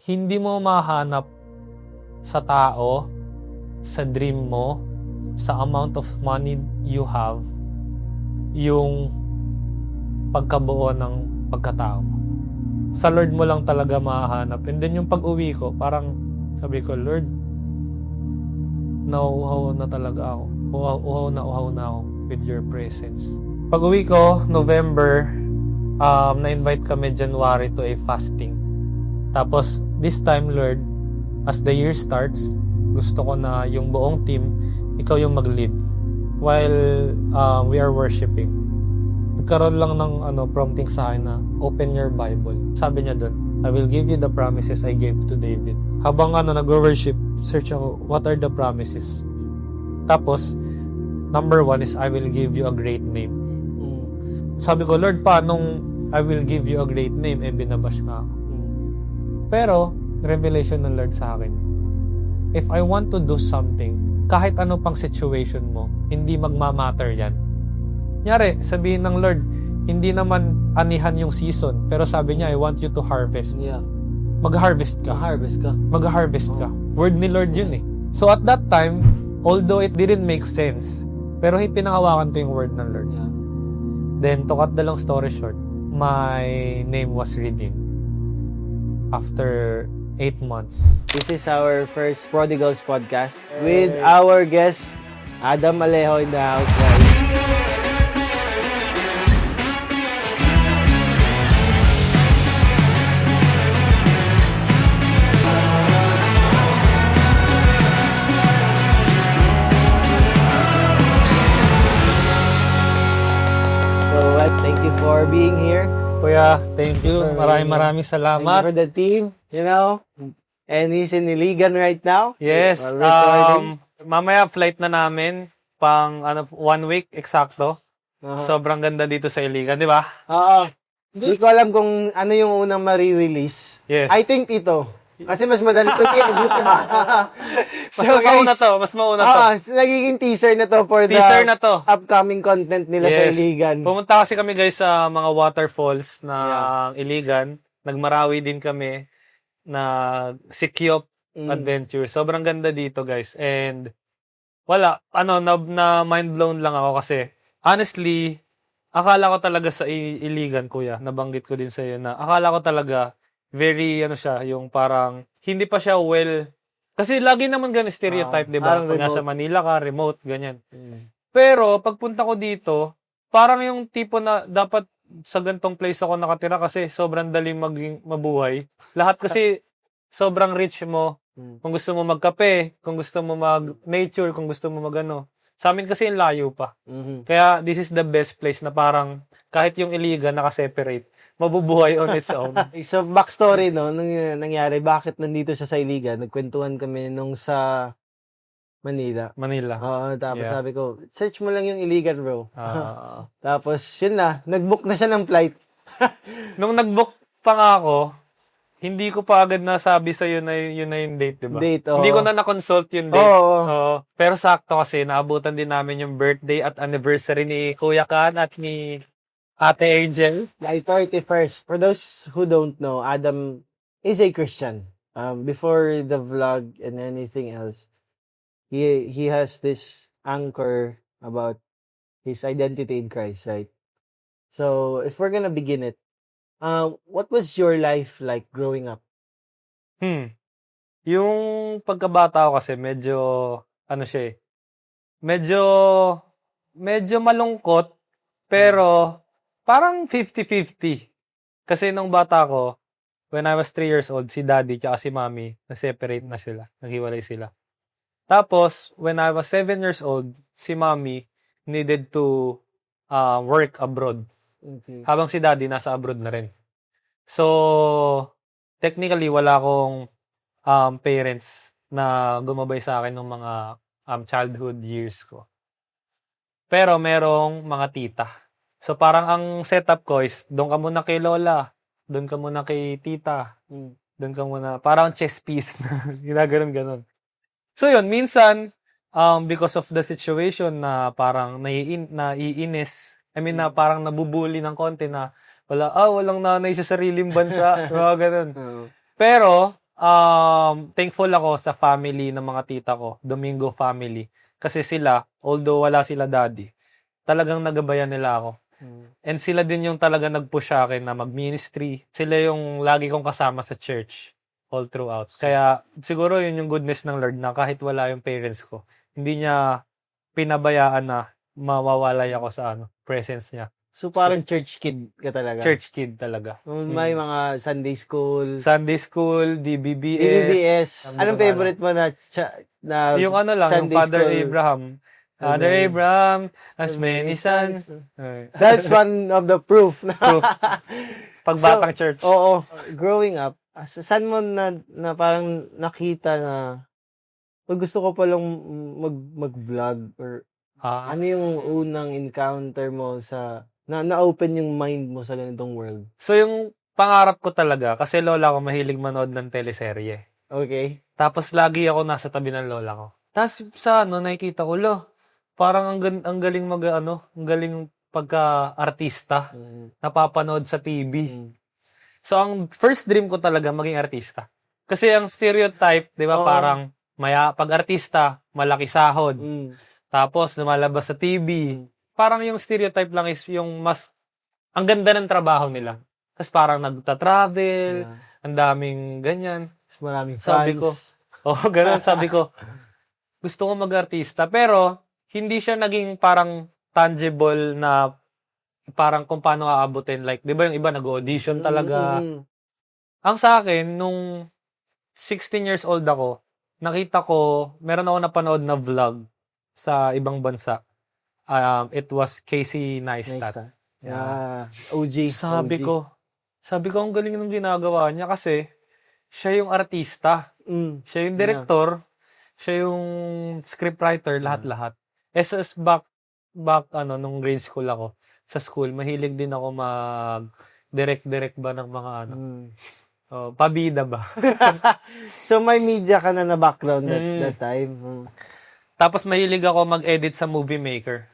hindi mo mahanap sa tao, sa dream mo, sa amount of money you have, yung pagkabuo ng pagkatao mo. Sa Lord mo lang talaga mahahanap. And then yung pag-uwi ko, parang sabi ko, Lord, nauuhaw na talaga ako. Uhaw na ako with your presence. Pag-uwi ko, November, na-invite kami January to a fasting. Tapos, this time, Lord, as the year starts, gusto ko na yung buong team, ikaw yung mag-lead while we are worshiping. Nagkaroon lang ng prompting sa akin na open your Bible. Sabi niya doon, I will give you the promises I gave to David. Habang nag-worship, search ako, what are the promises? Tapos, number 1 is I will give you a great name. Sabi ko, Lord, paanong I will give you a great name? Binabash nga ako. Pero, revelation ng Lord sa akin, if I want to do something, kahit ano pang situation mo, hindi magmamatter yan. Nyari, sabihin ng Lord, hindi naman anihan yung season, pero sabi niya, I want you to harvest. Yeah. Mag-harvest ka. Mag-harvest ka. Word ni Lord yun eh. So at that time, although it didn't make sense, pero pinangawakan ko yung word ng Lord. Yeah. Then, to cut the long story short, my name was redeemed after 8 months. This is our first Prodigals podcast with our guest, Adam Alejo in the house. Thank you for being here. Kuya, thank you. Maraming salamat. Thank you for the team, and he's in Iligan right now. Yes. Mamaya flight na namin pang 1 week eksakto. Sobrang ganda dito sa Iligan, di ba? Oo. Hindi ko alam kung ano yung unang ma-release. Yes. I think ito. Kasi mas madali ito. Mas mauna to. Nagiging teaser na to for the upcoming content nila sa Iligan. Pumunta kasi kami guys sa mga waterfalls na Iligan. Nagmarawi din kami na Sikyop Adventure. Sobrang ganda dito guys. And wala, na mind blown lang ako kasi honestly, akala ko talaga sa Iligan, kuya, nabanggit ko din sa iyo na akala ko talaga very, siya, yung parang, hindi pa siya kasi lagi naman ganun stereotype, di ba? Pag nasa Manila ka, remote, ganyan. Pero, pagpunta ko dito, parang yung tipo na dapat sa gantong place ako nakatira kasi sobrang daling mabuhay. Lahat kasi sobrang rich mo. Kung gusto mo magkape, kung gusto mo mag-nature, kung gusto mo magano. Sa amin kasi yung layo pa. Kaya, this is the best place na parang, kahit yung Iligan naka-separate, mabubuhay on its own. So, backstory, nung nangyari, bakit nandito siya sa Iligan? Nagkwentuhan kami nung sa Manila. Oo, tapos sabi ko, search mo lang yung Iligan, bro. Tapos, yun na, nag-book na siya ng flight. Nung nag-book pa nga ako, hindi ko pa agad nasabi sa yun na yung date, diba? Hindi ko na na-consult yung date. Oo. Pero sakto kasi, naabutan din namin yung birthday at anniversary ni Kuya Kan at ni Ate Angel. July 31st. For those who don't know, Adam is a Christian. Before the vlog and anything else, he has this anchor about his identity in Christ, right? So, if we're gonna begin it, what was your life like growing up? Yung pagkabata ko kasi medyo, siya medyo malungkot, pero parang 50-50. Kasi nung bata ko, when I was 3 years old, si daddy tsaka si mommy, na-separate na sila. Naghiwalay sila. Tapos, when I was 7 years old, si mommy needed to work abroad. Okay. Habang si daddy nasa abroad na rin. So, technically, wala akong parents na gumabay sa akin ng mga childhood years ko. Pero merong mga tita. So, parang ang setup ko is, doon ka muna kay lola, doon ka muna kay tita, doon ka muna, parang chess piece. Ginaganon-ganon. So, yun, minsan, because of the situation na parang naiinis, na parang nabubuli ng konti na, walang nanay sa sariling bansa, mga ganon. Pero, thankful ako sa family ng mga tita ko, Domingo family. Kasi sila, although wala sila daddy, talagang nagabayan nila ako. And sila din yung talaga nag-push sa akin na mag-ministry. Sila yung lagi kong kasama sa church all throughout. Kaya siguro yun yung goodness ng Lord na kahit wala yung parents ko, hindi niya pinabayaan na mawawalay ako sa presence niya. So, parang church kid ka talaga. Church kid talaga. May mga Sunday school. Sunday school, DBBS. DBBS. Sabi Anong ko favorite mo na yung ano lang, Sunday yung Father school? Abraham. Father Amen. Abraham has many sons. That's one of the proof. True. Pagbatang church. Oo. Growing up, saan mo na parang nakita na gusto ko palang mag-vlog or ano yung unang encounter mo sa na-open yung mind mo sa ganitong world? So yung pangarap ko talaga, kasi lola ko mahilig manood ng teleserye. Okay. Tapos lagi ako nasa tabi ng lola ko. Tapos sa nakikita ko, parang ang galing ang galing pagka-artista, napapanood sa TV. So ang first dream ko talaga maging artista. Kasi ang stereotype, 'di ba, parang pag artista, malaki sahod. Tapos lumalabas sa TV. Parang yung stereotype lang is yung ang ganda ng trabaho nila. Tapos parang nagta-travel, ang daming ganyan. Maraming Sabi ko, ganun, sabi ko, gusto ko mag-artista. Pero, hindi siya naging parang tangible na parang kung paano aabutin. Like, di ba yung iba nag-audition talaga. Ang sa akin, nung 16 years old ako, nakita ko, meron ako napanood na vlog sa ibang bansa. It was Casey Neistat. OG. Sabi ko, ang galing ng ginagawa niya kasi siya yung artista. Siya yung director. Siya yung scriptwriter, lahat-lahat. Back nung grade school ako. Sa school, mahilig din ako mag-direct ba ng mga pabida ba. So, may media ka na background that time. Tapos mahilig ako mag-edit sa Movie Maker.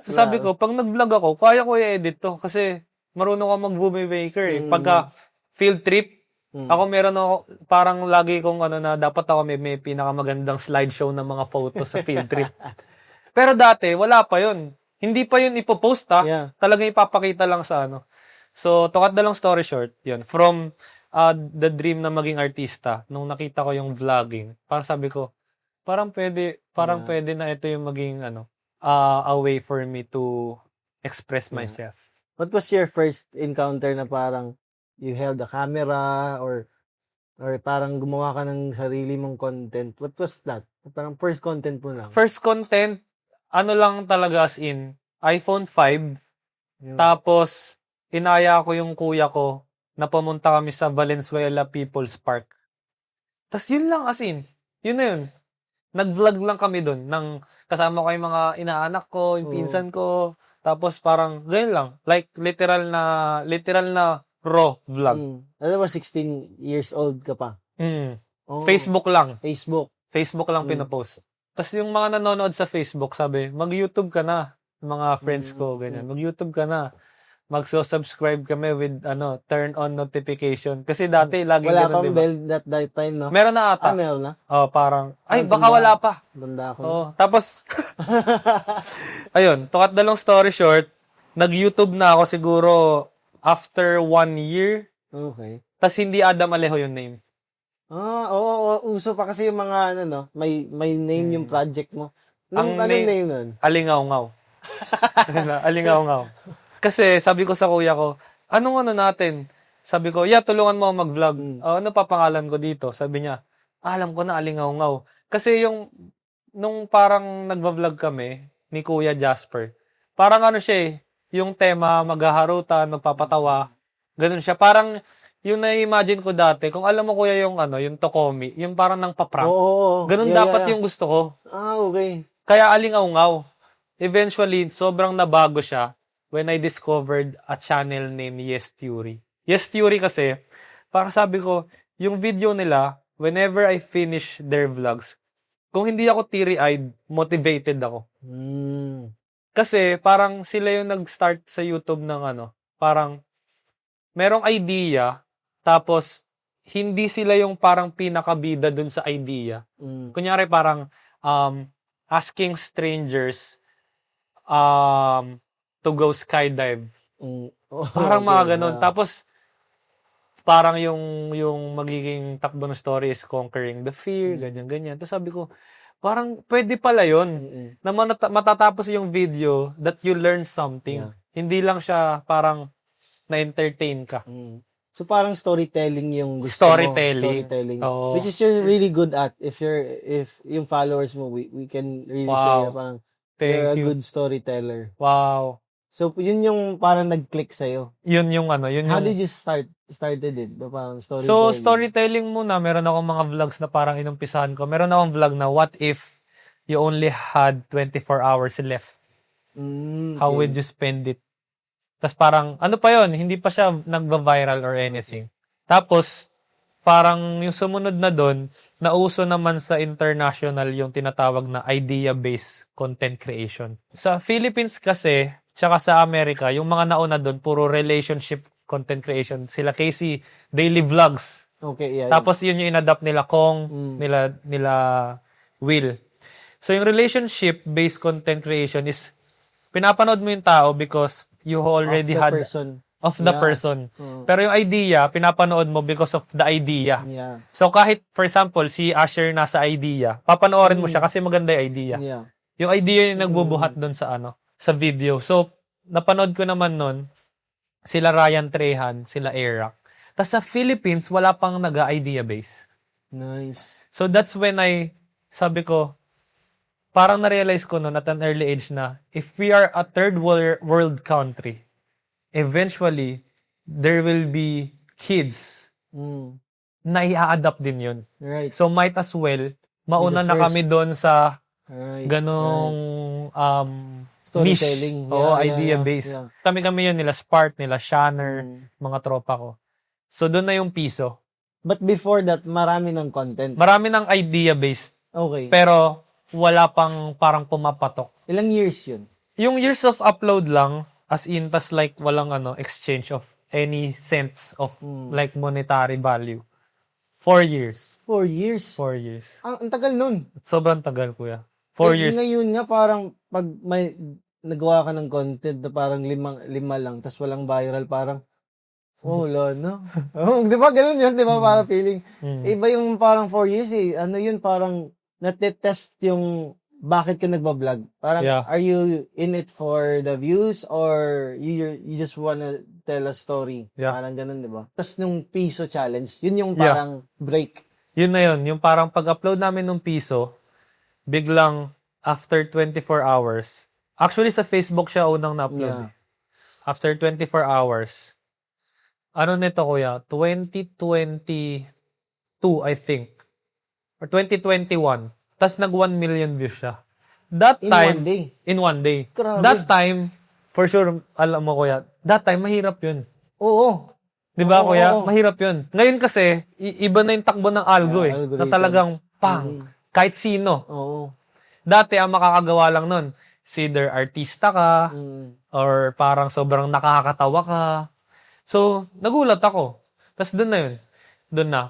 So sabi ko, pag nag-vlog ako, kaya ko i-edit to kasi marunong ako mag-Movie Maker eh. Pagka field trip, ako meron ako, parang lagi kong na dapat ako may pinakamagandang slideshow ng mga photos sa field trip. Pero dati, wala pa yun. Hindi pa yun ipopost Talagang ipapakita lang sa So, to cut the long story short, yun. From the dream na maging artista, nung nakita ko yung vlogging, parang sabi ko, parang pwede na ito yung maging a way for me to express myself. What was your first encounter na parang you held a camera or parang gumawa ka ng sarili mong content? What was that? Parang first content mo lang. First content, lang talaga as in, iPhone 5. Tapos, inaya ko yung kuya ko na pumunta kami sa Valenzuela People's Park. Tapos yun lang as in. Yun na yun. Nag-vlog lang kami dun. Kasama ko yung mga inaanak ko, yung pinsan ko. Tapos parang, ganyan lang. Like, literal na raw vlog. Alam mo, 16 years old ka pa. Facebook lang. Facebook lang pinopost. Tapos yung mga nanonood sa Facebook, sabi, mag-YouTube ka na. Mga friends ko, ganyan. Mag-YouTube ka na. Magso-subscribe kami with, turn on notification. Kasi dati, lagi wala ganun, pang diba? bell that time, no? Meron na ata. Meron na? Parang, baka wala pa. Banda ako. Tapos, ayun, to cut the long story short, nag-YouTube na ako siguro after 1 year. Okay. Tapos hindi Adam Alejo yung name. Oo, uso pa kasi yung mga, may name yung project mo. Anong name nun? Alingaw-ngaw. Alingaw-ngaw. Kasi sabi ko sa kuya ko, anong natin? Sabi ko, tulungan mo mag-vlog. Ano pa pangalan ko dito? Sabi niya, alam ko na, Alingaw-ngaw. Kasi nung parang nagva-vlog kami ni Kuya Jasper, parang siya yung tema, maghaharutan, magpapatawa. Ganun siya. Parang, yung na-imagine ko dati, kung alam mo kuya yung Tokomi, yung parang nang paprank. Ganun dapat yung gusto ko. Okay. Kaya Alingaw-ngaw. Eventually, sobrang nabago siya when I discovered a channel named Yes Theory. Yes Theory kasi, parang sabi ko, yung video nila, whenever I finish their vlogs, kung hindi ako teary-eyed, motivated ako. Kasi parang sila yung nag-start sa YouTube ng parang merong idea, tapos hindi sila yung parang pinakabida dun sa idea. Kunyari parang asking strangers to go skydive. Parang mga ganun. Tapos parang yung magiging takbo ng story is conquering the fear, ganyan. Tapos sabi ko, parang pwede pala yun. Na matatapos yung video that you learn something. Yeah. Hindi lang siya parang na-entertain ka. So parang storytelling yung gusto Storytelling. mo. Storytelling. Oo. Which is you're really good at. If yung followers mo, we can really say na parang you're a Thank you. good storyteller. Wow. So yun yung parang nag-click sa'yo. Yun yung ano, yun How yung... did you started it? Parang storytelling. So, storytelling muna. Meron akong mga vlogs na parang inumpisahan ko. Meron akong vlog na what if you only had 24 hours left? How would you spend it? Tapos parang, ano pa yon, hindi pa siya nagba-viral or anything. Tapos, parang yung sumunod na doon, nauso naman sa international yung tinatawag na idea-based content creation. Sa Philippines kasi, tsaka sa Amerika, yung mga nauna doon, puro relationship content creation. Sila Casey, daily vlogs. Okay, yeah. Tapos yun yung in-adapt nila Kong, nila Will. So yung relationship-based content creation is pinapanood mo yung tao because you already had of the person. Pero yung idea, pinapanood mo because of the idea. Yeah. So kahit, for example, si Asher nasa idea, papanoorin mo siya kasi maganda yung idea. Yeah. Yung idea yung nagbubuhat doon sa sa video. So, napanood ko naman nun, sila Ryan Trehan, sila Eric. Tapos sa Philippines, wala pang nag-idea base. Nice. So that's when sabi ko, parang na-realize ko noon at an early age na, if we are a third world country, eventually, there will be kids na i-adapt din yun. Right. So might as well, mauna na kami doon sa ganong storytelling. niche. Idea-based. Yeah. Kami yun, nila Spark, nila Shanner, mga tropa ko. So doon na yung piso. But before that, marami ng content. Marami ng idea-based. Okay. Pero wala pang parang pumapatok. Ilang years yun? Yung years of upload lang, as in, tas like walang exchange of any sense of like monetary value. 4 years. 4 years? 4 years. Ang tagal nun. Sobrang tagal, kuya. 4 years. Ngayon nga parang pag may nagawa ka ng content na parang lima lang tas walang viral, parang wala na. Di ba ganun yun? Di ba parang feeling? Iba yung parang 4 years eh. Ano yun, parang natetest yung bakit ka nagbablog. Parang, are you in it for the views or you just wanna tell a story? Yeah. Parang ganun, di ba? Tapos nung piso challenge, yun yung parang break. Yun na yun. Yung parang pag-upload namin nung piso, biglang after 24 hours, actually sa Facebook siya unang na-upload. Yeah. After 24 hours, ano nito kuya? 2022, I think. Or 2021. Tas nag 1 million views siya. That time, in one day. Grabe. That time, for sure, alam mo kuya, that time, mahirap yun. Oo. Di ba kuya? Oo. Mahirap yun. Ngayon kasi, iba na yung takbo ng algo na algorithm. talagang pang, kahit sino. Oo. Dati, ang makakagawa lang nun, either artista ka, or parang sobrang nakakatawa ka. So, nagulat ako. Tapos doon na yun. Doon na.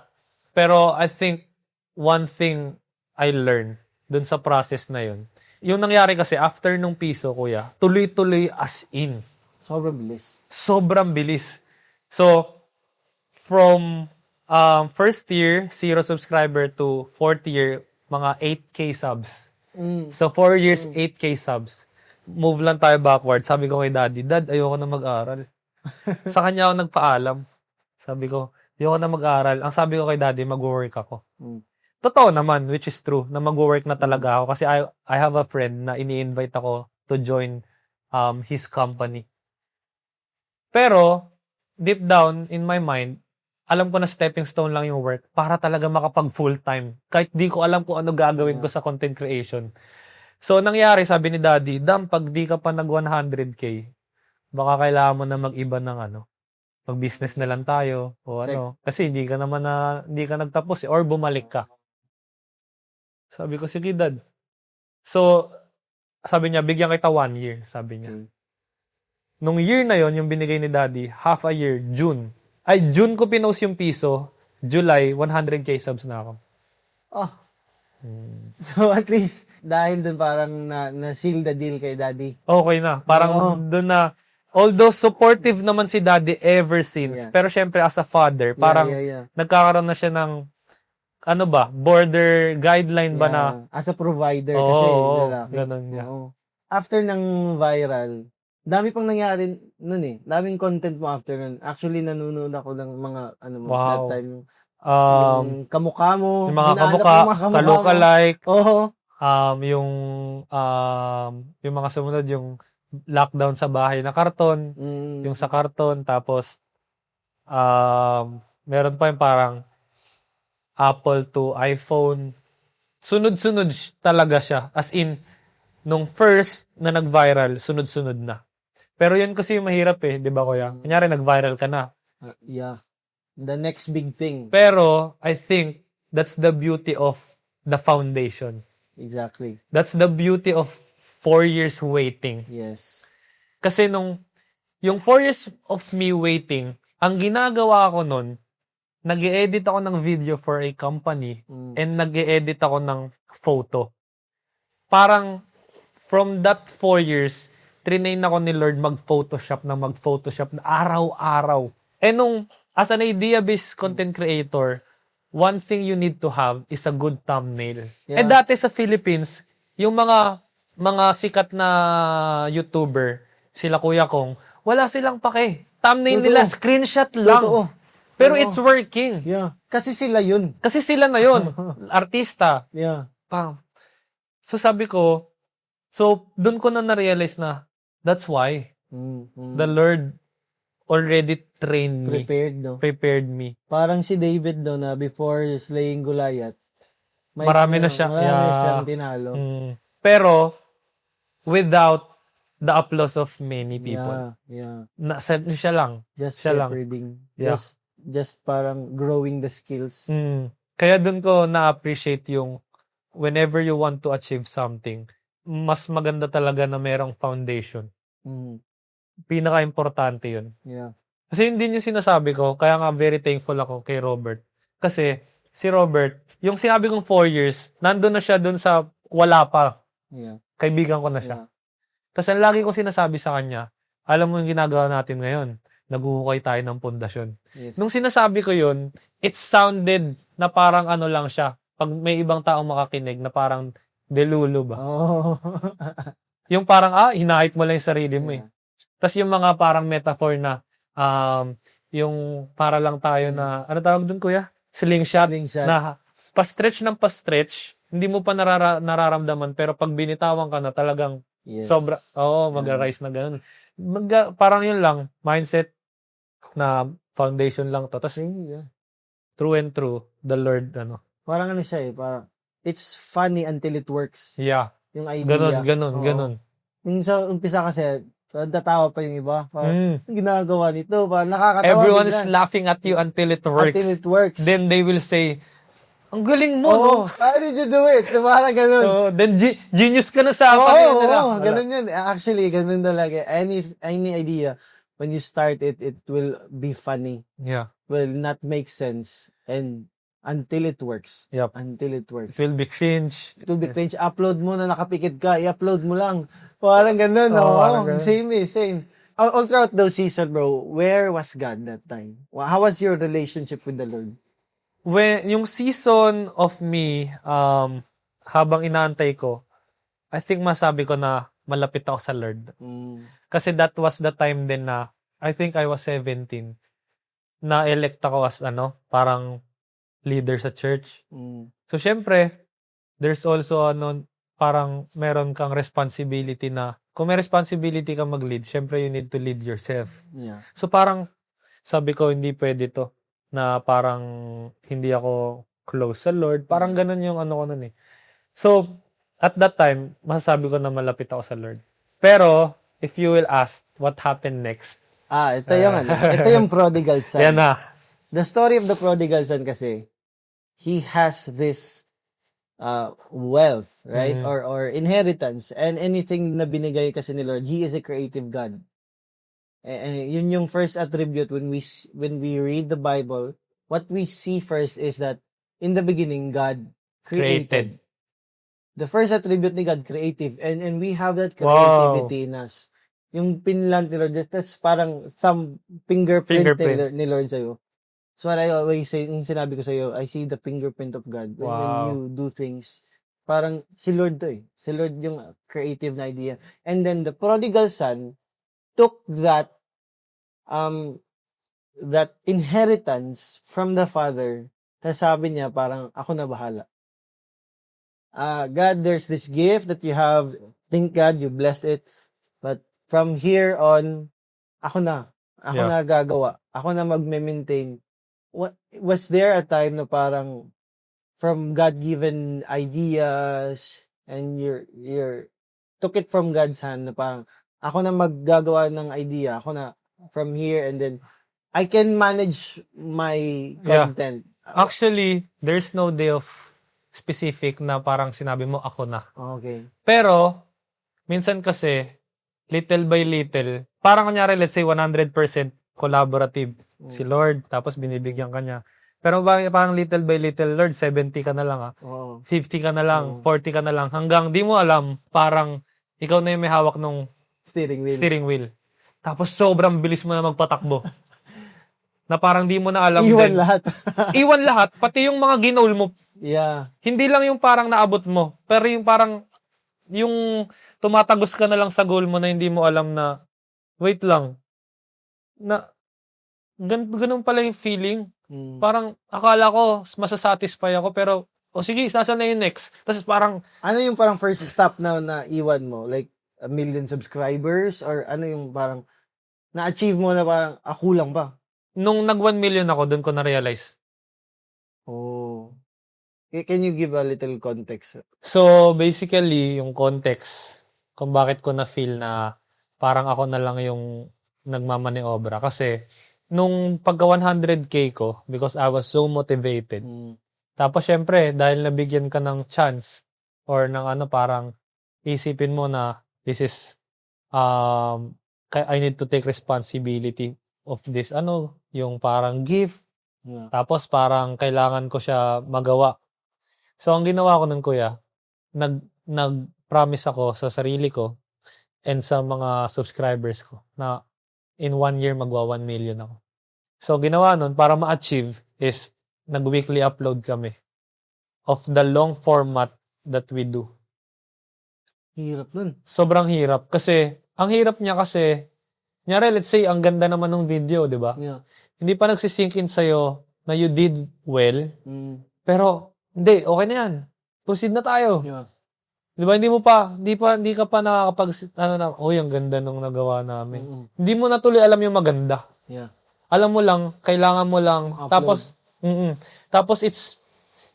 Pero I think, one thing I learned doon sa process na yun, yung nangyari kasi after nung piso, kuya, tuloy-tuloy as in. Sobrang bilis. Sobrang bilis. So, from first year, 0 subscriber to fourth year, mga 8K subs. So, 4 years, 8K subs. Move lang tayo backward. Sabi ko kay daddy, Dad, ayoko na mag-aral. Sa kanya ako nagpaalam. Sabi ko, ayoko na mag-aral. Ang sabi ko kay daddy, mag-work ako. Totoo naman, which is true, na mag-work na talaga ako. Kasi I have a friend na ini-invite ako to join his company. Pero, deep down, in my mind, alam ko na stepping stone lang yung work para talaga makapag full-time. Kahit di ko alam kung ano gagawin ko sa content creation. So, nangyari, sabi ni daddy, Dam, pag di ka pa nag 100K, baka kailangan mo na mag-iba ng mag-business na lang tayo o kasi hindi ka nagtapos or bumalik ka. Sabi ko, sige dad. So, sabi niya, bigyan kita 1 year, sabi niya. Nung year na yon yung binigay ni daddy, half a year, June ko pinost yung piso, July, 100K subs na ako. Oh. So at least, dahil dun parang na-seal the deal kay daddy. Okay na. Parang doon na, although supportive naman si daddy ever since, Yeah. pero syempre as a father, parang Yeah. nagkakaroon na siya ng, ano ba, border guideline ba na, As a provider kasi oo, lalaki. ganun niya. Oo. After ng viral, dami pang nangyari nun eh. Daming content mo after nun. Actually, nanonood ako ng mga, ano mo, Wow. that time. Um, Yung kamukha mo. yung mga hinahanap kamukha, mo mga kamukha mo. ka-lookalike, Oo. yung mga sumunod, yung lockdown sa bahay na karton, Mm. yung sa karton, tapos, meron pa yung parang Apple to iPhone. Sunod-sunod talaga siya. As in, nung first na nag-viral, sunod-sunod na. Pero yun kasi yung mahirap eh, di ba kuya? Kunyari, nag-viral ka na. Yeah. The next big thing. Pero, I think, that's the beauty of the foundation. Exactly. That's the beauty of 4 years waiting. Yes. Kasi yung 4 years of me waiting, ang ginagawa ko nun, nag-e-edit ako ng video for a company and nag-e-edit ako ng photo. Parang, from that 4 years, trinain ako ni Lord mag-Photoshop na araw-araw. As an idea-based content creator, one thing you need to have is a good thumbnail. Yeah. Dati sa Philippines, yung mga sikat na YouTuber, sila Kuya Kong, wala silang pake. Thumbnail Totoo. nila, screenshot lang. Totoo. Pero Oo. it's working. Yeah. Kasi sila yun. Kasi sila na yun. Artista. Yeah. Pang. So sabi ko, dun ko na na-realize na, that's why the Lord already trained me. Prepared me. Parang si David daw na before slaying Goliath, Marami na siya. Marami siyang tinalo. Pero, without the applause of many people. Yeah. Siya lang. Just Siya lang. shepherding. Yeah. Just parang growing the skills. Kaya dun ko na-appreciate yung whenever you want to achieve something, mas maganda talaga na merong foundation. Pinaka-importante yun. Yeah. Kasi yun din yung sinasabi ko, kaya nga very thankful ako kay Robert. Kasi si Robert, yung sinabi kong 4 years, nandun na siya dun sa wala pa. Yeah. Kaibigan ko na siya. Yeah. Tapos ang lagi kong sinasabi sa kanya, alam mo yung ginagawa natin ngayon, naghuhukay tayo ng pundasyon. Yes. Nung sinasabi ko yun, it sounded na parang ano lang siya. Pag may ibang taong makakinig na parang delulu ba? Oh. Yung parang, hinahype mo lang yung sarili mo eh. Yeah. Tapos yung mga parang metaphor na, yung para lang tayo na, ano tawag dun kuya? Slingshot. Na pa-stretch ng pa-stretch, hindi mo pa nararamdaman, pero pag binitawan ka na talagang sobra, mag-rise na ganun. Parang yun lang, mindset na foundation lang to. Tapos, true and true, the Lord, Parang ano siya eh, parang, it's funny until it works. Yeah. Yung idea. Ganun. Yung sa umpisa kasi, natawa pa yung iba. Parang, ginagawa nito, parang nakakatawa. Everyone is laughing at you until it works. Until it works. Then they will say, ang galing mo, no? How did you do it? Parang ganun. Then genius ka na sa pangalan nila. Ganun yun. Actually, ganun talaga. Any idea, when you start it, it will be funny. Yeah. Will not make sense. And until it works. Yep. Until it works. It will be cringe. It will be cringe. Upload mo na nakapikit ka, i-upload mo lang. Parang ganun, parang ganun. Same. All throughout those season, bro, where was God that time? How was your relationship with the Lord? When yung season of me, habang inaantay ko, I think masabi ko na malapit ako sa Lord. Kasi that was the time din na, I think I was 17, na elect ako as parang leader sa church. So, syempre, there's also parang meron kang responsibility na, kung may responsibility ka mag-lead, syempre you need to lead yourself. Yeah. So, parang, sabi ko, hindi pwede to, na parang hindi ako close sa Lord. Parang ganun yung ko nun eh. So, at that time, masasabi ko na malapit ako sa Lord. Pero, if you will ask, what happened next? Ito ito yung prodigal son. Yan na. The story of the prodigal son kasi, he has this wealth, right? Or inheritance. And anything na binigay kasi ni Lord, He is a creative God. And yun yung first attribute when we read the Bible, what we see first is that in the beginning, God Created. The first attribute ni God, creative. And we have that Wow. creativity in us. Yung pinlant ni Lord, that's parang some fingerprint, Fingerprint. ni Lord sa'yo. So what I always say, yung sinabi ko sa'yo, I see the fingerprint of God. When Wow. you do things, parang si Lord to eh. Si Lord yung creative na idea. And then the prodigal son took that inheritance from the father. Tapos sabi niya, parang ako na bahala. God, there's this gift that you have. Thank God you blessed it. But from here on, ako na. Ako Yeah. na gagawa. Ako na magme-maintain. Was there a time na parang from God-given ideas and you're took it from God's hand na parang ako na maggagawa ng idea. Ako na from here and then I can manage my Yeah. content. Actually, there's no day of specific na parang sinabi mo, ako na. Okay. Pero, minsan kasi, little by little, parang kanyari, let's say, 100% collaborative si Lord, tapos binibigyan ka niya. Pero parang little by little, Lord, 70 ka na lang, Oo. 50 ka na lang, 40 ka na lang, hanggang di mo alam, parang ikaw na yung may hawak ng Steering wheel. Tapos sobrang bilis mo na magpatakbo. Na parang di mo na alam Iwan din. lahat. Iwan lahat, pati yung mga ginol mo. Yeah. Hindi lang yung parang naabot mo, pero yung parang, yung tumatagos ka na lang sa goal mo na hindi mo alam na, wait lang, na, ganun pala yung feeling. Parang, akala ko, masasatisfy ako, pero, sige, saan na yung next? Tapos parang, Ano yung parang first stop na iwan mo? Like, 1 million subscribers? Or ano yung parang, na-achieve mo na parang, kulang pa? nung nag 1 million ako, doon ko na-realize. Oh. Can you give a little context? So, basically, yung context, kung bakit ko na-feel na parang ako na lang yung nagmamaniobra. Kasi, nung pagka 100K ko, because I was so motivated, tapos syempre, dahil nabigyan ka ng chance, or ng parang isipin mo na, this is, I need to take responsibility of this, yung parang gift, Yeah. tapos parang kailangan ko siya magawa. So, ang ginawa ko nun, kuya, nag-promise ako sa sarili ko and sa mga subscribers ko na in 1 year magwa 1 million ako. So, ginawa nun para ma-achieve is nag-weekly upload kami of the long format that we do. Hirap nun. Sobrang hirap. Kasi, ang hirap niya kasi, nyari, let's say, ang ganda naman ng video, di ba? Yeah. Hindi pa nagsisink in sa'yo na you did well, pero, hindi, okay na yan. Proceed na tayo. Yeah. Di ba, hindi ka pa nakakapag, ang ganda nung nagawa namin. Hindi mo na tuloy alam yung maganda. Yeah. Alam mo lang, kailangan mo lang, Upload. tapos it's,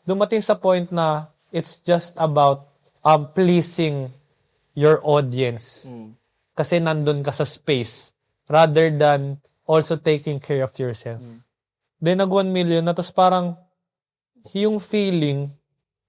dumating sa point na, it's just about, pleasing your audience. Kasi nandun ka sa space, rather than also taking care of yourself. Then, nag 1 million na, tapos parang, yung feeling,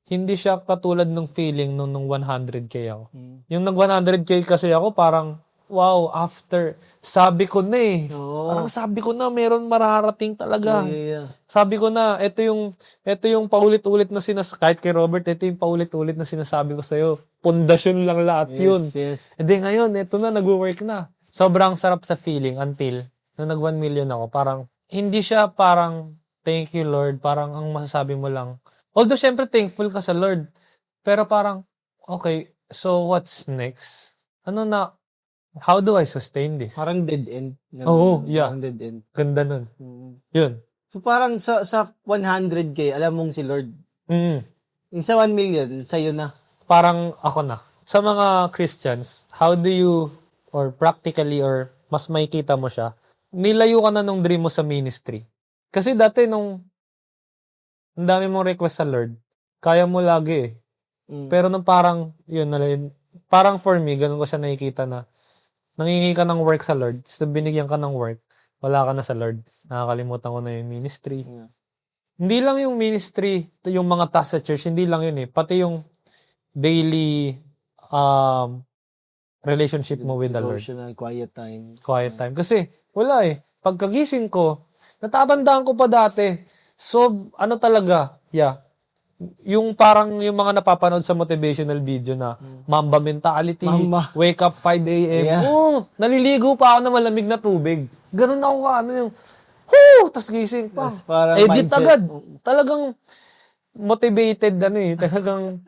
hindi siya katulad ng feeling nung 100K ako. Yung nag 100K kasi ako, parang, wow, after, sabi ko na eh. Oo. Parang sabi ko na, meron mararating talaga. Yeah. Sabi ko na, ito yung paulit-ulit na kahit kay Robert, ito yung paulit-ulit na sinasabi ko sa'yo. Pundasyon lang lahat yun. Yes. E di ngayon, ito na, nag-work na. Sobrang sarap sa feeling until, nung nag 1 million ako, parang, hindi siya parang, thank you Lord, parang ang masasabi mo lang. Although, syempre, thankful ka sa Lord. Pero parang, okay, so what's next? How do I sustain this? Parang dead end. Oo, yeah. Parang dead end. Ganda nun. Yun. So parang sa 100K, alam mong si Lord. Yung sa 1 million, sa'yo na. Parang ako na. Sa mga Christians, how do you, or practically, or mas makikita mo siya, nilayo ka na nung dream mo sa ministry. Kasi dati nung ang dami mong request sa Lord, kaya mo lagi eh. Pero nung parang, parang for me, ganun ko siya nakikita na, nangingi ka ng work sa Lord, so binigyan ka ng work, wala ka na sa Lord. Nakakalimutan ko na yung ministry. Yeah. Hindi lang yung ministry, yung mga tasks sa church, hindi lang yun eh. Pati yung daily relationship mo with the Lord. Devotional, quiet time. Quiet time. Kasi, wala eh. Pagkagising ko, natatandaan ko pa dati, So, ano talaga, yung parang yung mga napapanood sa motivational video na Mamba mentality, Mamba. wake up 5 a.m. Yeah. Naliligo pa ako ng malamig na tubig. Ganun ako ano yung, tas gising pa. Tas parang Edit mindset. agad. Talagang motivated talagang,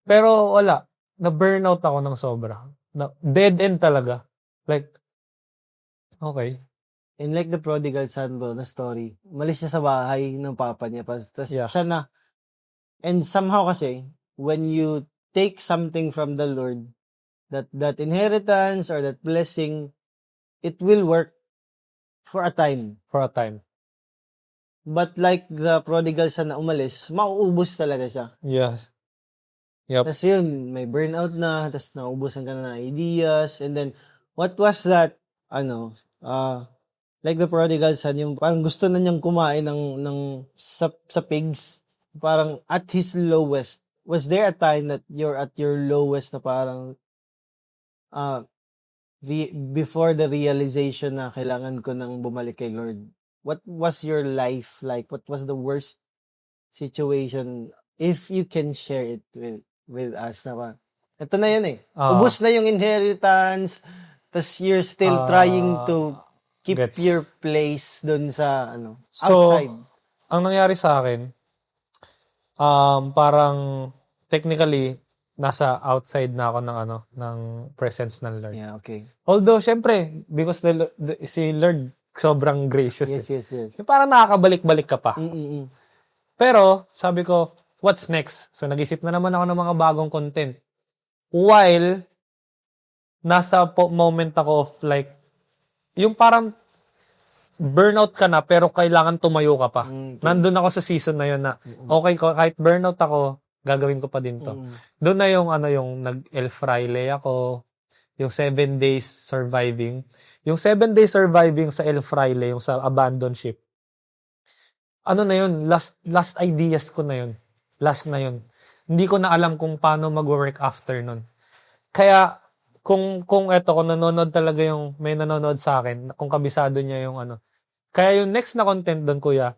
pero wala. Na-burnout ako ng sobra. Dead end talaga. Like, okay. And like the prodigal son bro na story, umalis siya sa bahay ng papa niya. Tapos Yeah. siya na, and somehow kasi, when you take something from the Lord, that inheritance or that blessing, it will work for a time. For a time. But like the prodigal son na umalis, mauubos talaga siya. Yes. Yep. Tapos yun, may burnout na, tapos naubusan ka na ng ideas, and then, what was that, like the prodigal son, yung parang gusto na niyang kumain sa pigs, parang at his lowest. Was there a time that you're at your lowest na parang, before the realization na kailangan ko nang bumalik kay Lord? What was your life like? What was the worst situation? If you can share it with us na ba? Ito na yun eh. Ubus na yung inheritance, tas you're still trying to keep gets. your place dun sa So, outside. ang nangyari sa akin, parang technically nasa outside na ako ng presence ng Lord. Yeah, okay. Although syempre, because si Lord sobrang gracious. Yes. Yung parang nakakabalik-balik ka pa. Mm-mm. Pero sabi ko, what's next? So nag-isip na naman ako ng mga bagong content. While nasa moment ako of like yung parang burnout ka na pero kailangan tumayo ka pa. Okay. Nandun ako sa season na yun na okay, kahit burnout ako, gagawin ko pa din to. Doon na yung yung nag-El Fraile ako, yung 7 days surviving. Yung 7 days surviving sa El Fraile, yung sa abandon ship. Na yun, last ideas ko na yun. Last na yun. Hindi ko na alam kung paano mag-work after nun. Kaya, kung nanonood talaga may nanonood sa akin, kung kabisado niya yung Kaya yung next na content doon, kuya,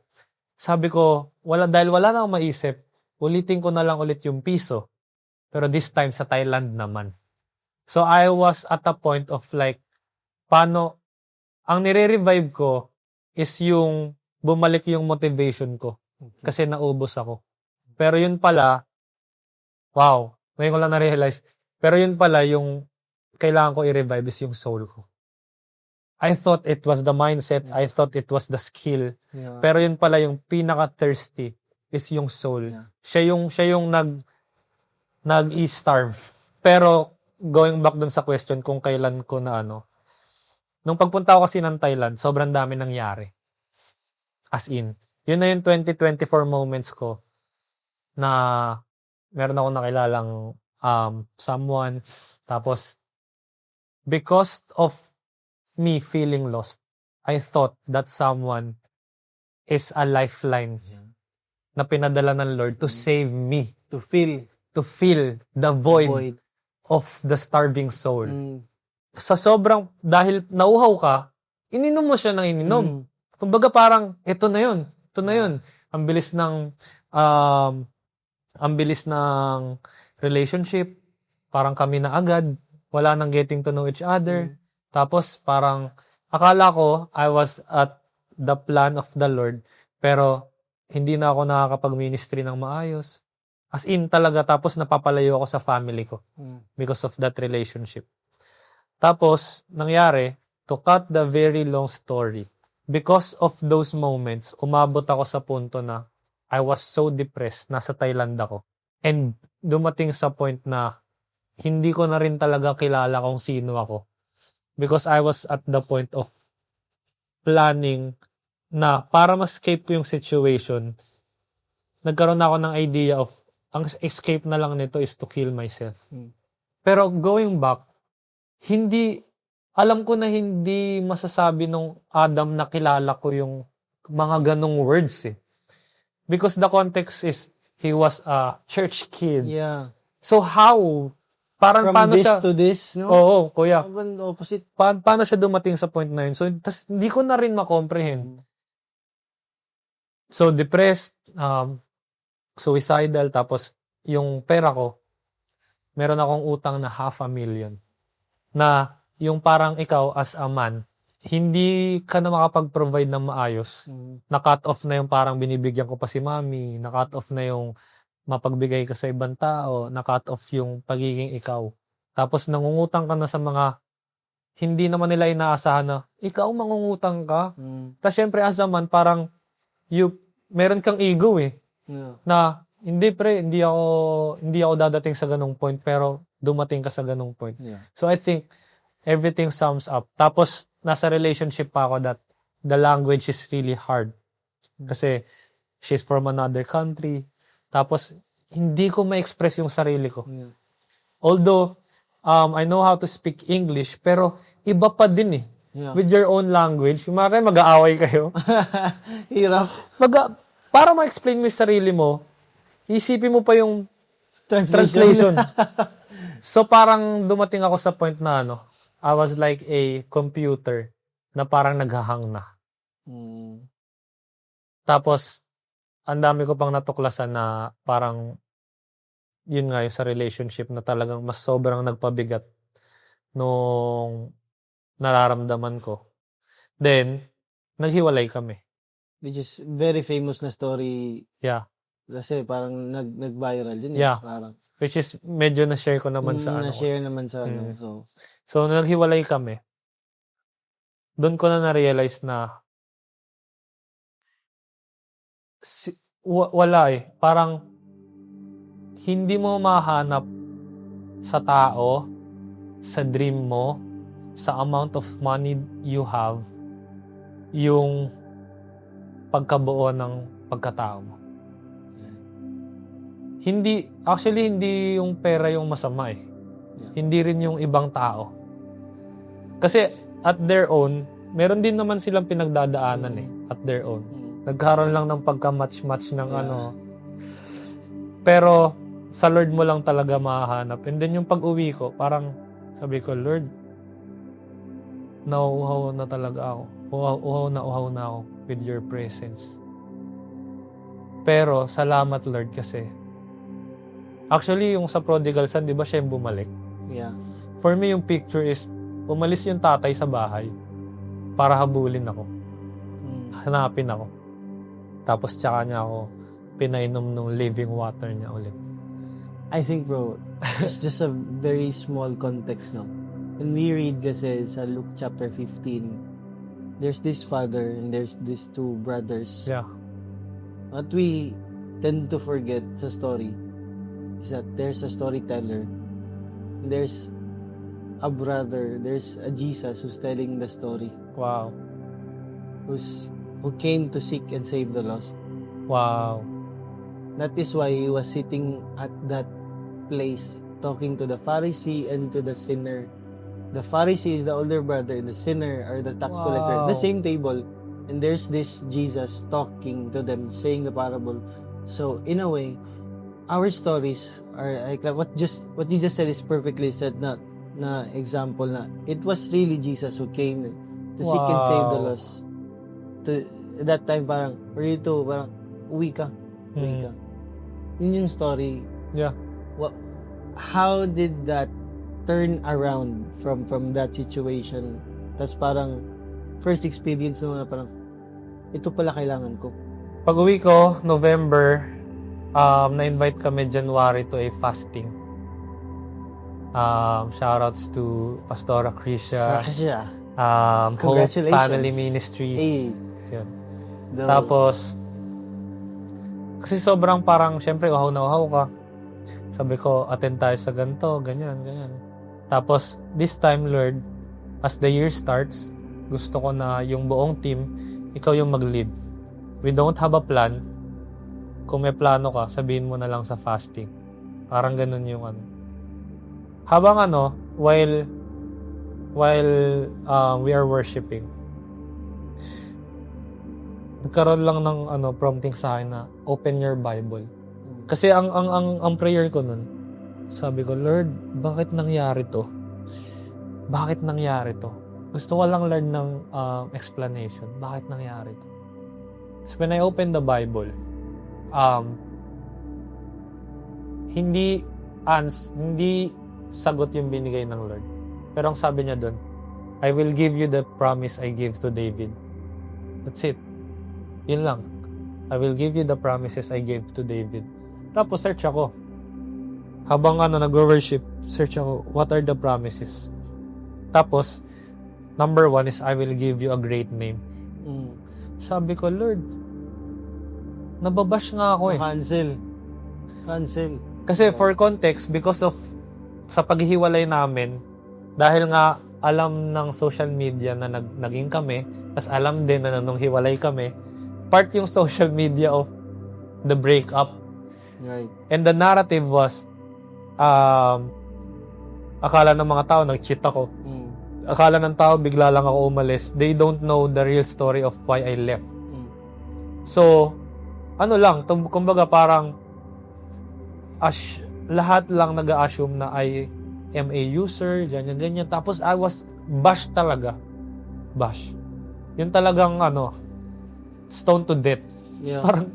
sabi ko, dahil wala na akong maisip, ulitin ko na lang ulit yung piso. Pero this time sa Thailand naman. So I was at a point of like, paano, ang nire-revive ko is yung bumalik yung motivation ko. Kasi naubos ako. Pero yun pala, wow, ngayon ko lang na-realize, pero yun pala yung kailangan ko i-revive is yung soul ko. I thought it was the mindset, I thought it was the skill. Yeah. Pero yun pala yung pinaka-thirsty is yung soul. Yeah. Siya yung nag-i-starve. Pero going back dun sa question kung kailan ko na nung pagpunta ko kasi ng Thailand, sobrang dami nangyari. As in, yun na yung 2024 moments ko na meron ako nakilalang someone. Tapos, because of me feeling lost, I thought that someone is a lifeline na pinadala ng Lord to save me. To fill the void of the starving soul. Sa sobrang, dahil nauhaw ka, ininom mo siya ng ininom. Kumbaga parang, ito na yun. Ang bilis ng relationship. Parang kami na agad. Wala nang getting to know each other. Tapos parang, akala ko, I was at the plan of the Lord. Pero, hindi na ako nakakapag-ministry ng maayos. As in talaga, tapos napapalayo ako sa family ko. Because of that relationship. Tapos, nangyari, to cut the very long story, because of those moments, umabot ako sa punto na I was so depressed, nasa Thailand ako. And dumating sa point na hindi ko na rin talaga kilala kung sino ako. Because I was at the point of planning na para ma-escape ko yung situation, nagkaroon ako ng idea of ang escape na lang nito is to kill myself. Pero going back, alam ko na hindi masasabi nung Adam na kilala ko yung mga ganong words eh. Because the context is, he was a church kid. Yeah. So how? Parang From paano this siya? to this, no? Oo, kuya. Sobrang opposite. Paano siya dumating sa point na yun? So, hindi ko na rin makomprehend. So, depressed, suicidal, tapos yung pera ko, meron akong utang na 500,000. Na yung parang ikaw as a man, hindi ka na makapag-provide ng maayos. Na-cut off na yung parang binibigyan ko pa si mami, na-cut off na yung mapagbigay ka sa ibang tao, na-cut off yung pagiging ikaw. Tapos nangungutang ka na sa mga hindi naman nila inaasahan na ikaw mangungutang ka. Tapos syempre as a man, parang meron kang ego Yeah. na hindi pre, hindi ako dadating sa ganung point, pero dumating ka sa ganung point. Yeah. So I think everything sums up. Tapos nasa relationship pa ako that the language is really hard. Kasi she's from another country. Tapos hindi ko ma-express yung sarili ko. Yeah. Although I know how to speak English, pero iba pa din Yeah. with your own language. Yung mga kayo, mag-aaway kayo. Hirap. Para ma-explain mo yung sarili mo, isipin mo pa yung translation. So parang dumating ako sa point na I was like a computer na parang naghahang na. Tapos, ang dami ko pang natuklasan na parang yun nga yung sa relationship na talagang mas sobrang nagpabigat nung nararamdaman ko. Then, naghiwalay kami. Which is very famous na story. Yeah. Kasi parang nag-viral yun. Yeah. Parang, Which is, medyo na-share ko naman sa na-share naman sa So, nung naghiwalay kami, doon ko na na-realize na wala Parang, hindi mo mahanap sa tao, sa dream mo, sa amount of money you have, yung pagkabuo ng pagkatao mo. Hindi yung pera yung masama Yeah. Hindi rin yung ibang tao. Kasi at their own, meron din naman silang pinagdadaanan at their own. Nagkaroon lang ng pagka-match-match ng Pero sa Lord mo lang talaga mahahanap. And then yung pag-uwi ko, parang sabi ko, Lord, nauuhaw na talaga ako. Uhaw na ako with your presence. Pero salamat Lord kasi actually yung sa prodigal son, di ba siya yung bumalik? Yeah. For me, yung picture is umalis yung tatay sa bahay para habulin ako. Hanapin ako. Tapos tsaka niya ako pinainom ng living water niya ulit. I think bro, it's just a very small context no. When we read kasi sa Luke chapter 15, there's this father and there's these two brothers. Yeah. What we tend to forget sa story is that there's a storyteller. There's a brother, there's a Jesus who's telling the story. Wow. Who came to seek and save the lost. Wow. That is why he was sitting at that place talking to the Pharisee and to the sinner. The Pharisee is the older brother and the sinner are the tax collector. Wow. The same table. And there's this Jesus talking to them, saying the parable. So, in a way, our stories are like what you just said is perfectly said na example na it was really Jesus who came to seek and save the lost. That time parang uwi ka. Yun yung story. Yeah. How did that turn around from that situation? Tas parang first experience naman na parang ito pala kailangan ko. Pag-uwi ko, November, na-invite kami January to a fasting. Shoutouts to Pastora Krisha. Hope Congratulations. Family Ministries. Hey. Yun. Tapos, kasi sobrang parang, syempre, uhaw na uhaw ka. Sabi ko, attend tayo sa ganito, ganyan. Tapos, this time, Lord, as the year starts, gusto ko na yung buong team, ikaw yung mag-lead. We don't have a plan. Kung may plano ka, sabihin mo na lang sa fasting. Parang ganun yung Habang while we are worshiping, nagkaroon lang ng prompting sa akin na open your Bible. Kasi ang prayer ko nun, sabi ko, Lord, bakit nangyari to? Bakit nangyari to? Gusto ko lang learn ng explanation. Bakit nangyari to? So when I open the Bible, hindi sagot yung binigay ng Lord. Pero ang sabi niya doon, I will give you the promise I gave to David. That's it. Yun lang. I will give you the promises I gave to David. Tapos search ako. Habang nag-worship, search ako, what are the promises? Tapos, number 1 is, I will give you a great name. Sabi ko, Lord, nababash nga ako eh. Cancel. Kasi for context, because of sa paghihiwalay namin, dahil nga alam ng social media na naging kami, tas alam din na nung hiwalay kami, part yung social media of the breakup. Right. And the narrative was, akala ng mga tao, nag-cheat ako. Akala ng tao, bigla lang ako umalis. They don't know the real story of why I left. So, kumbaga parang, lahat lang nag-assume na I am a user, ganyan. Tapos, I was bash talaga. Bash. Yun talagang, stone to death. Yeah. Parang,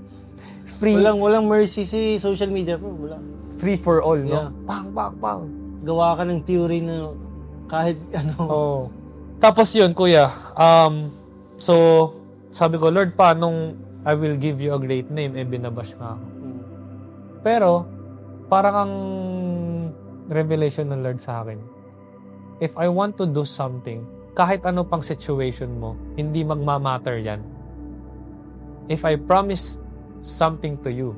free. Walang mercy si social media, bro. Wala. Free for all, no? Yeah. Pang. Gawa ka ng theory na kahit Oh. Tapos yun, kuya. So, sabi ko, Lord, paanong I will give you a great name, binabash nga ako. Pero, parang ang revelation ng Lord sa akin, if I want to do something, kahit ano pang situation mo, hindi magmamatter yan. If I promise something to you,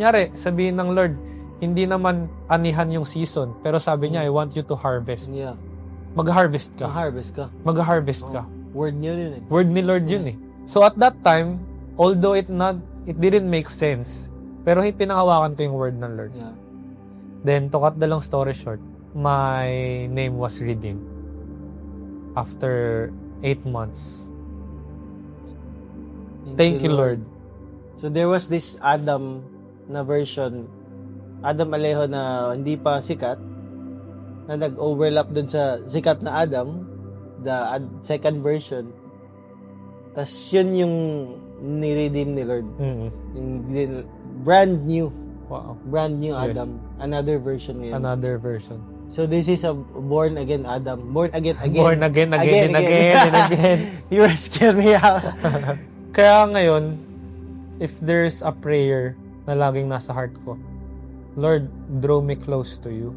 nyari, sabihin ng Lord, hindi naman anihan yung season, pero sabi niya, I want you to harvest. Yeah. Mag-harvest ka. Mag-harvest ka. Word niyo yun eh. Word ni Lord yun eh. So at that time, although it didn't make sense, pero pinangawakan ko yung word ng Lord. Yeah. Then, to cut the long story short, my name was redeemed after 8 months. Thank you, Lord. So there was this Adam na version, Adam Alejo na hindi pa sikat, na nag-overlap dun sa sikat na Adam, the second version. Tas yun yung ni-redeem ni Lord. Yung brand new. Wow. Brand new Yes. Adam. Another version ngayon. Another version. So this is a born again Adam. Born again. Born again. You were scared me out. Kaya ngayon, if there's a prayer na laging nasa heart ko, Lord, draw me close to you.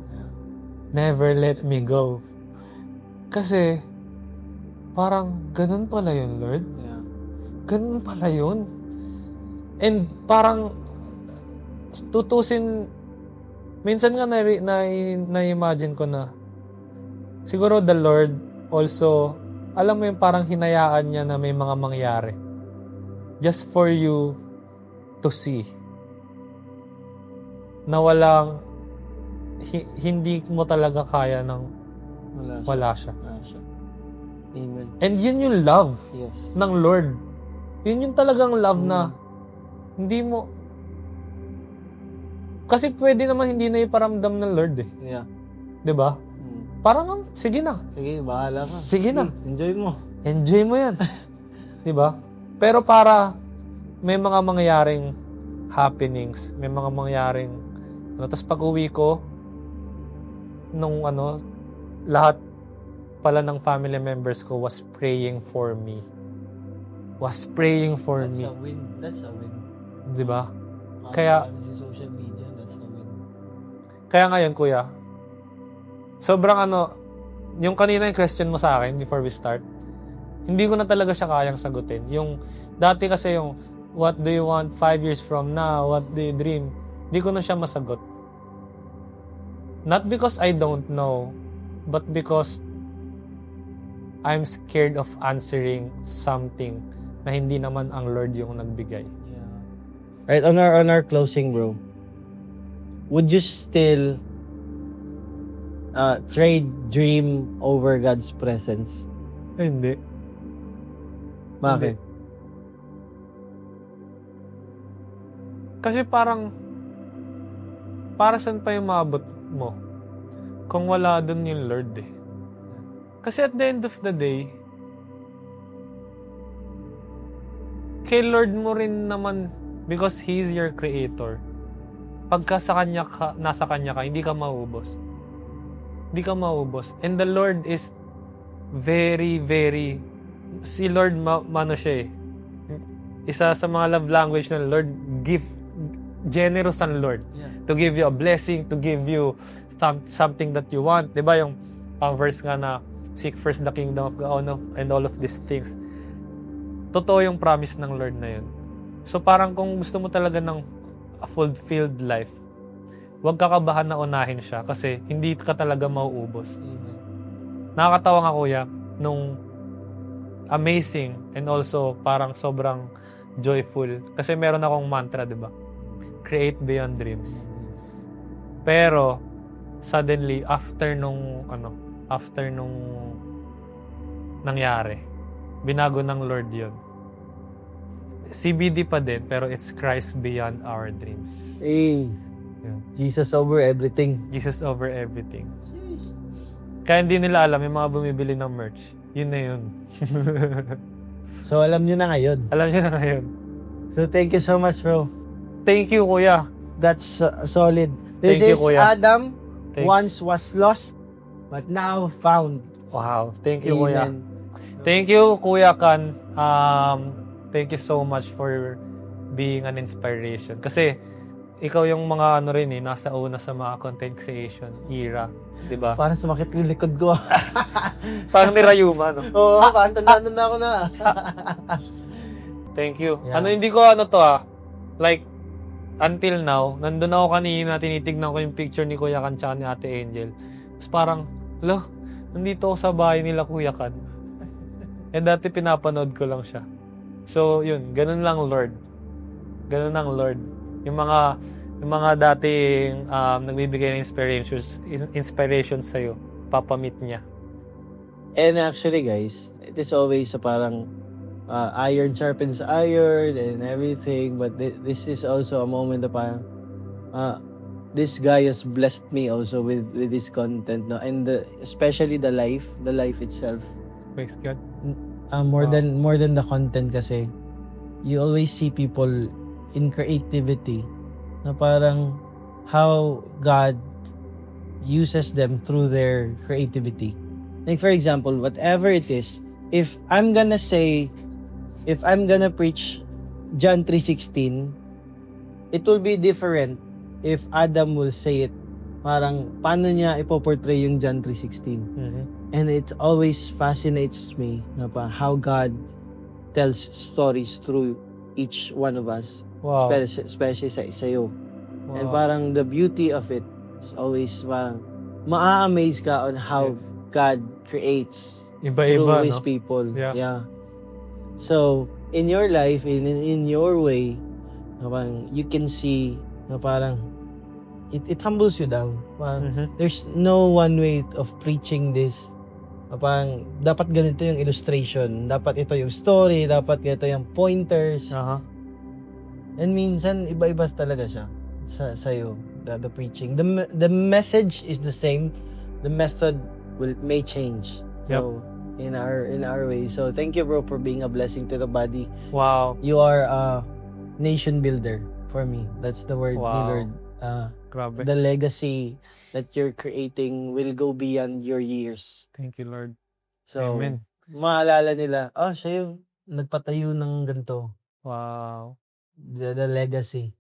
Never let me go. Kasi, parang, ganun pala yun, Lord. Yeah. Ganun pala yun. And parang, tutusin, minsan nga na-imagine ko na, siguro the Lord also, alam mo yung parang hinayaan niya na may mga mangyari. Just for you to see. Na walang, hindi mo talaga kaya ng wala siya. Amen. And yun yung love Yes. ng Lord. Yun yung talagang love na hindi mo... Kasi pwede naman hindi na iparamdam ng Lord eh. Yeah. 'Di ba? Parang, sige na. Sige, bahala ka. Sige na. Enjoy mo. Enjoy mo yan. 'Di ba? Pero para may mga mangyayaring happenings, may mga mangyayaring... Tapos pag-uwi ko, nung lahat pala ng family members ko was praying for me. Was praying for That's me. a win. That's a win. 'Di ba? Kahit Kaya ano si social media, that's a win. kaya ngayon, kuya, sobrang yung kanina yung question mo sa akin before we start, hindi ko na talaga siya kayang sagutin. Yung dati kasi yung what do you want 5 years from now? What do you dream? Hindi ko na siya masagot. Not because I don't know, but because I'm scared of answering something na hindi naman ang Lord yung nagbigay. Yeah. Right, on our closing, bro. Would you still trade dream over God's presence? Hindi. Bakit? Kasi parang para saan pa yung maabot mo kung wala dun yung Lord eh. Kasi at the end of the day, kay Lord mo rin naman because He is your creator. Pagka sa Kanya ka, nasa Kanya ka, hindi ka maubos. Hindi ka maubos. And the Lord is very, very, si Lord, mano siya eh. Isa sa mga love language ng Lord, generous ang Lord. Yeah. To give you a blessing, to give you something that you want. Diba yung verse nga na, seek first the kingdom of God and all of these things. Totoo yung promise ng Lord na yun. So parang kung gusto mo talaga ng a fulfilled life, huwag kakabahan na unahin siya kasi hindi ka talaga mauubos. Nakakatawa nga kuya, nung amazing and also parang sobrang joyful. Kasi meron akong mantra, di ba? Create beyond dreams. Pero, suddenly, after nung nangyari, binago ng Lord yun. CBD pa din, pero it's Christ beyond our dreams. Hey, Yun. Jesus over everything. Jesus over everything. Kaya hindi nila alam, yung mga bumibili ng merch. Yun na yun. So, alam nyo na ngayon. Alam niyo na ngayon. So, thank you so much, bro. Thank you, kuya. That's solid. This Thank you, is Kuya. Adam, Thank- once was lost, but now found. Wow. Thank you, kuya. Amen. Thank you, Kuya Kan. Thank you so much for being an inspiration. Kasi, ikaw yung mga ano rin nasa una sa mga content creation era. Diba? Parang sumakit yung likod ko. Parang ni Rayuma, no? Oo, parang tandaan na ako na. Thank you. Yeah. Hindi ko like, until now, nandun ako kanina, tinitignan ko yung picture ni Kuya Kan tsaka ni Ate Angel. Tapos parang, nandito ako sa bahay nila Kuya Kan. Eh dati pinapanood ko lang siya. So, yun, ganun lang Lord. Ganun lang Lord. Yung mga dating nagbibigay ng inspiration sa'yo, papamit niya. And actually, guys, it is always parang iron sharpens iron and everything. But this is also a moment na parang this guy has blessed me also with this content, no? And especially the life itself. Praise God. More Wow. than the content kasi you always see people in creativity na parang how God uses them through their creativity. Like for example, whatever it is, if I'm gonna preach John 3:16, it will be different if Adam will say it. Parang paano niya ipoportray yung John 3:16. Mhm. And it always fascinates me na pa how God tells stories through each one of us, Wow. especially sa iyo. Wow. And parang the beauty of it is always parang maa-amaze ka on how Yes. God creates Iba-iba, through His no? people. Yeah. So, in your life, in your way, na parang you can see na parang it humbles you down. Parang, Mhm. there's no one way of preaching this. Parang, dapat ganito yung illustration. Dapat ito yung story. Dapat ganito yung pointers. Aha. And minsan, iba-iba talaga siya sa'yo, the preaching. The message is the same. The method may change. So, in our way. So, thank you, bro, for being a blessing to the body. Wow. You are a nation builder for me. That's the word ni Wow. Lord. Grabe. The legacy that you're creating will go beyond your years. Thank you, Lord. So, Amen. maalala nila, siya yung nagpatayo ng ganito. Wow. The legacy.